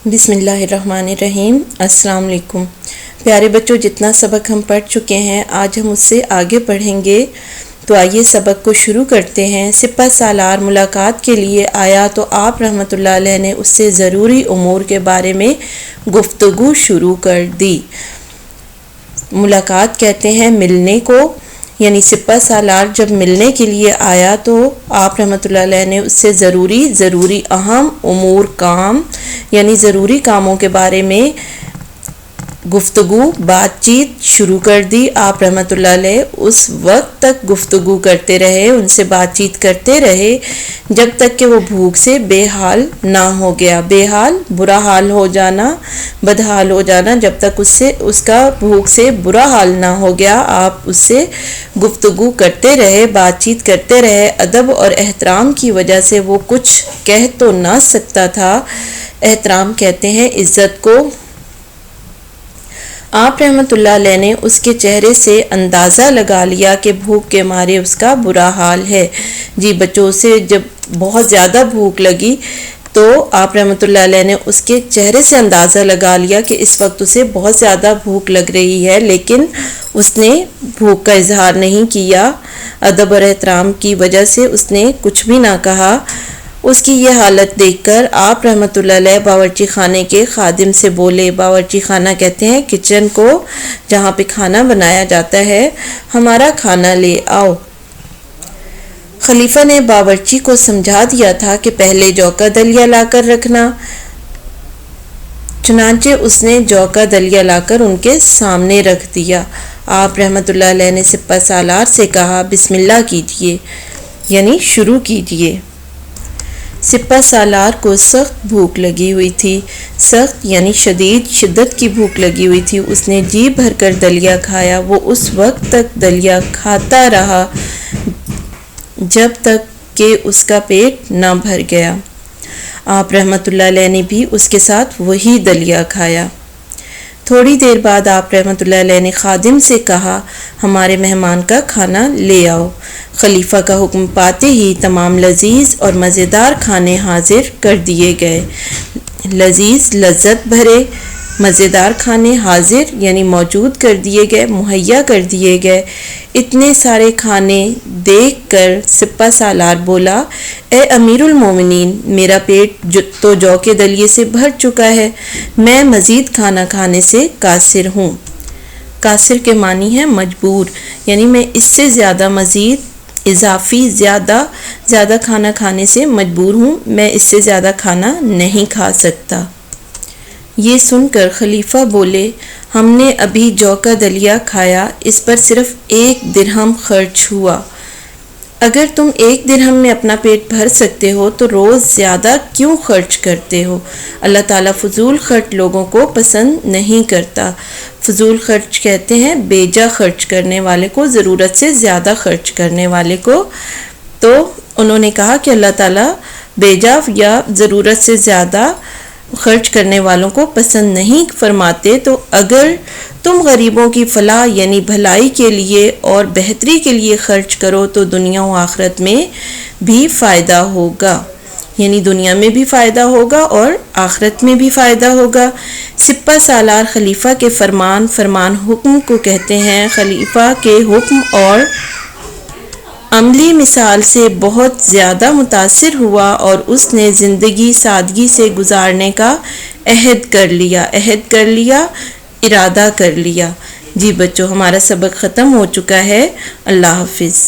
بسم اللہ الرحمن الرحیم۔ السلام علیکم پیارے بچوں، جتنا سبق ہم پڑھ چکے ہیں آج ہم اس سے آگے پڑھیں گے، تو آئیے سبق کو شروع کرتے ہیں۔ سپہ سالار ملاقات کے لیے آیا تو آپ رحمۃ اللہ علیہ نے اس سے ضروری امور کے بارے میں گفتگو شروع کر دی۔ ملاقات کہتے ہیں ملنے کو، یعنی سپہ سالار جب ملنے کے لیے آیا تو آپ رحمۃ اللہ علیہ نے اس سے ضروری اہم امور کام، یعنی ضروری کاموں کے بارے میں گفتگو بات چیت شروع کر دی۔ آپ رحمۃ اللہ علیہ اس وقت تک گفتگو کرتے رہے، ان سے بات چیت کرتے رہے جب تک کہ وہ بھوک سے بے حال نہ ہو گیا۔ بے حال برا حال ہو جانا، بدحال ہو جانا، جب تک اس کا بھوک سے برا حال نہ ہو گیا آپ اس سے گفتگو کرتے رہے، بات چیت کرتے رہے۔ ادب اور احترام کی وجہ سے وہ کچھ کہہ تو نہ سکتا تھا۔ احترام کہتے ہیں عزت کو۔ آپ رحمۃ اللہ علیہ نے اس کے چہرے سے اندازہ لگا لیا کہ بھوک کے مارے اس کا برا حال ہے۔ جی بچوں، سے جب بہت زیادہ بھوک لگی تو آپ رحمۃ اللہ علیہ نے اس کے چہرے سے اندازہ لگا لیا کہ اس وقت اسے بہت زیادہ بھوک لگ رہی ہے، لیکن اس نے بھوک کا اظہار نہیں کیا۔ ادب اور احترام کی وجہ سے اس نے کچھ بھی نہ کہا۔ اس کی یہ حالت دیکھ کر آپ رحمۃ اللہ علیہ باورچی خانے کے خادم سے بولے۔ باورچی خانہ کہتے ہیں کچن کو، جہاں پہ کھانا بنایا جاتا ہے۔ ہمارا کھانا لے آؤ۔ خلیفہ نے باورچی کو سمجھا دیا تھا کہ پہلے جو کا دلیا لا کر رکھنا، چنانچہ اس نے جو کا دلیا لا کر ان کے سامنے رکھ دیا۔ آپ رحمۃ اللہ علیہ نے سپہ سالار سے کہا بسم اللہ کیجئے، یعنی شروع کیجئے۔ سپہ سالار کو سخت بھوک لگی ہوئی تھی، سخت یعنی شدت کی بھوک لگی ہوئی تھی۔ اس نے جی بھر کر دلیا کھایا۔ وہ اس وقت تک دلیا کھاتا رہا جب تک کہ اس کا پیٹ نہ بھر گیا۔ آپ رحمۃ اللہ علیہ نے بھی اس کے ساتھ وہی دلیا کھایا۔ تھوڑی دیر بعد آپ رحمۃ اللہ علیہ نے خادم سے کہا ہمارے مہمان کا کھانا لے آؤ۔ خلیفہ کا حکم پاتے ہی تمام لذیذ اور مزیدار کھانے حاضر کر دیے گئے۔ لذیذ لذت بھرے مزیدار کھانے حاضر یعنی موجود کر دیے گئے، مہیا کر دیے گئے۔ اتنے سارے کھانے دیکھ کر سپہ سالار بولا اے امیر المومنین، میرا پیٹ تو جو کے دلیے سے بھر چکا ہے، میں مزید کھانا کھانے سے قاصر ہوں۔ قاصر کے معنی ہے مجبور، یعنی میں اس سے زیادہ مزید اضافی زیادہ کھانا کھانے سے مجبور ہوں، میں اس سے زیادہ کھانا نہیں کھا سکتا۔ یہ سن کر خلیفہ بولے ہم نے ابھی جو کا دلیا کھایا، اس پر صرف 1 درہم خرچ ہوا۔ اگر تم 1 درہم میں اپنا پیٹ بھر سکتے ہو تو روز زیادہ کیوں خرچ کرتے ہو؟ اللہ تعالیٰ فضول خرچ لوگوں کو پسند نہیں کرتا۔ فضول خرچ کہتے ہیں بے جا خرچ کرنے والے کو، ضرورت سے زیادہ خرچ کرنے والے کو۔ تو انہوں نے کہا کہ اللہ تعالیٰ بے جا یا ضرورت سے زیادہ خرچ کرنے والوں کو پسند نہیں فرماتے۔ تو اگر تم غریبوں کی فلاح یعنی بھلائی کے لیے اور بہتری کے لیے خرچ کرو تو دنیا و آخرت میں بھی فائدہ ہوگا، یعنی دنیا میں بھی فائدہ ہوگا اور آخرت میں بھی فائدہ ہوگا۔ سپہ سالار خلیفہ کے فرمان حکم کو کہتے ہیں۔ خلیفہ کے حکم اور عملی مثال سے بہت زیادہ متاثر ہوا اور اس نے زندگی سادگی سے گزارنے کا عہد کر لیا، ارادہ کر لیا۔ جی بچوں، ہمارا سبق ختم ہو چکا ہے۔ اللہ حافظ۔